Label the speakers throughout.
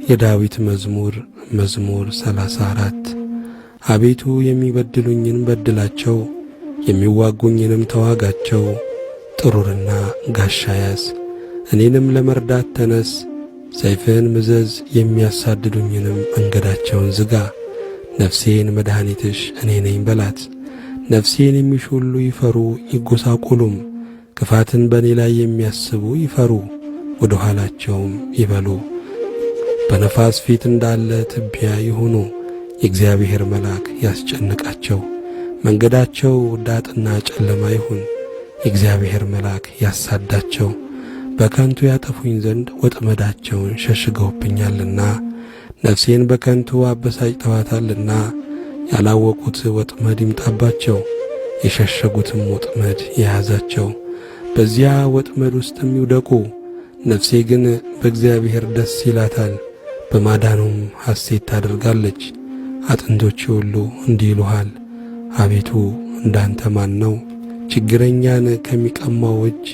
Speaker 1: የዳዊት መዝሙር 34 አቤቱ የሚበድሉኝን በድላቸው፣ የሚዋጉኝንም ተዋጋቸው። ጥሩርና ጋሻ ያዝ፣ እኔንም ለመርዳት ተነስ። ሰይፍህን ምዘዝ፣ የሚያሳድዱኝንም መንገዳቸውን ዝጋ። ነፍሴን መድኃኒትሽ እኔ ነኝ በላት። ነፍሴን የሚሹ ሁሉ ይፈሩ ይጐሳቆሉም። ክፋትን በእኔ ላይ የሚያስቡ ይፈሩ፣ ወደ ኋላቸውም ይበሉ። በነፋስ ፊት እንዳለ ትቢያ ይሁኑ። የእግዚአብሔር መልአክ ያስጨንቃቸው። መንገዳቸው ዳጥና ጨለማ ይሁን። የእግዚአብሔር መልአክ ያሳዳቸው። በከንቱ ያጠፉኝ ዘንድ ወጥመዳቸውን ሸሽገውብኛልና፣ ነፍሴን በከንቱ አበሳጭተዋታልና። ያላወቁት ወጥመድ ይምጣባቸው፣ የሸሸጉትም ወጥመድ የያዛቸው። በዚያ ወጥመድ ውስጥም ይውደቁ። ነፍሴ ግን በእግዚአብሔር ደስ ይላታል፣ በማዳኑም ሐሴት ታደርጋለች። አጥንቶቼ ሁሉ እንዲህ ይሉሃል፣ አቤቱ እንዳንተ ማን ነው? ችግረኛን ከሚቀማው እጅ፣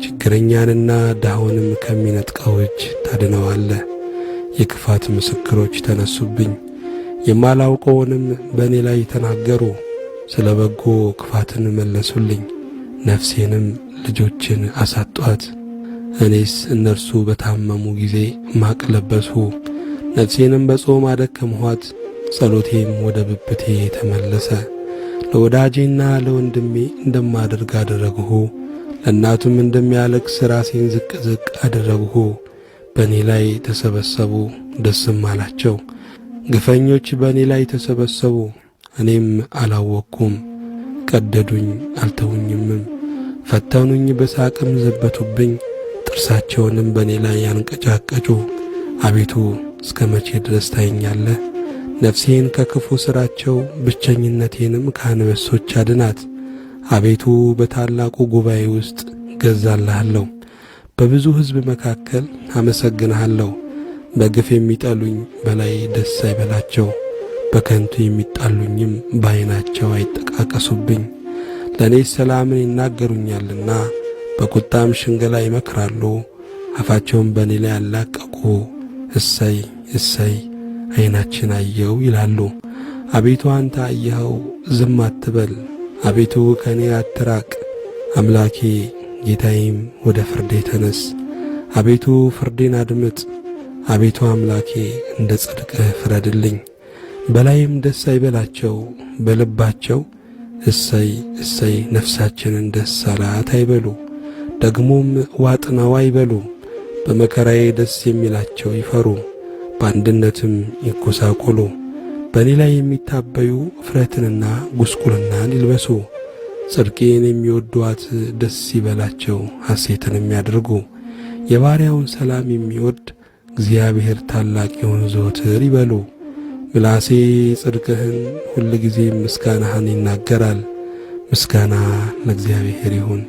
Speaker 1: ችግረኛንና ድሃውንም ከሚነጥቀው እጅ ታድነዋለህ። የክፋት ምስክሮች ተነሱብኝ፣ የማላውቀውንም በእኔ ላይ ተናገሩ። ስለ በጎ ክፋትን መለሱልኝ፣ ነፍሴንም ልጆችን አሳጧት። እኔስ እነርሱ በታመሙ ጊዜ ማቅ ለበስሁ፣ ነፍሴንም በጾም አደከምኋት። ጸሎቴም ወደ ብብቴ ተመለሰ። ለወዳጄና ለወንድሜ እንደማደርግ አደረግሁ፣ ለእናቱም እንደሚያለቅስ ራሴን ዝቅ ዝቅ አደረግሁ። በእኔ ላይ ተሰበሰቡ ደስም አላቸው። ግፈኞች በእኔ ላይ ተሰበሰቡ፣ እኔም አላወቅኩም። ቀደዱኝ አልተውኝምም፣ ፈተኑኝ በሳቅም ዘበቱብኝ። ጥርሳቸውንም በእኔ ላይ ያንቀጫቀጩ። አቤቱ እስከ መቼ ድረስ ታየኛለህ? ነፍሴን ከክፉ ሥራቸው፣ ብቸኝነቴንም ከአንበሶች አድናት። አቤቱ በታላቁ ጉባኤ ውስጥ እገዛልሃለሁ፣ በብዙ ሕዝብ መካከል አመሰግንሃለሁ። በግፍ የሚጠሉኝ በላይ ደስ አይበላቸው፣ በከንቱ የሚጣሉኝም በዓይናቸው አይጠቃቀሱብኝ። ለእኔስ ሰላምን ይናገሩኛልና በቁጣም ሽንገላ ይመክራሉ። አፋቸውን በእኔ ላይ ያላቀቁ፣ እሰይ እሰይ ዓይናችን አየው ይላሉ። አቤቱ አንተ አየኸው ዝም አትበል፣ አቤቱ ከእኔ አትራቅ። አምላኬ ጌታዬም ወደ ፍርዴ ተነስ። አቤቱ ፍርዴን አድምጥ። አቤቱ አምላኬ እንደ ጽድቅህ ፍረድልኝ። በላይም ደስ አይበላቸው፣ በልባቸው እሰይ እሰይ ነፍሳችንን ደስ አላት አይበሉ። ደግሞም ዋጥናው አይበሉ። በመከራዬ ደስ የሚላቸው ይፈሩ፣ በአንድነትም ይጐሳቆሉ። በእኔ ላይ የሚታበዩ እፍረትንና ጉስቁልናን ይልበሱ። ጽድቄን የሚወዱአት ደስ ይበላቸው፣ ሐሴትንም ያድርጉ። የባሪያውን ሰላም የሚወድ እግዚአብሔር ታላቅ ይሁን ዘወትር ይበሉ። ምላሴ ጽድቅህን ሁልጊዜ ምስጋናህን ይናገራል። ምስጋና ለእግዚአብሔር ይሁን።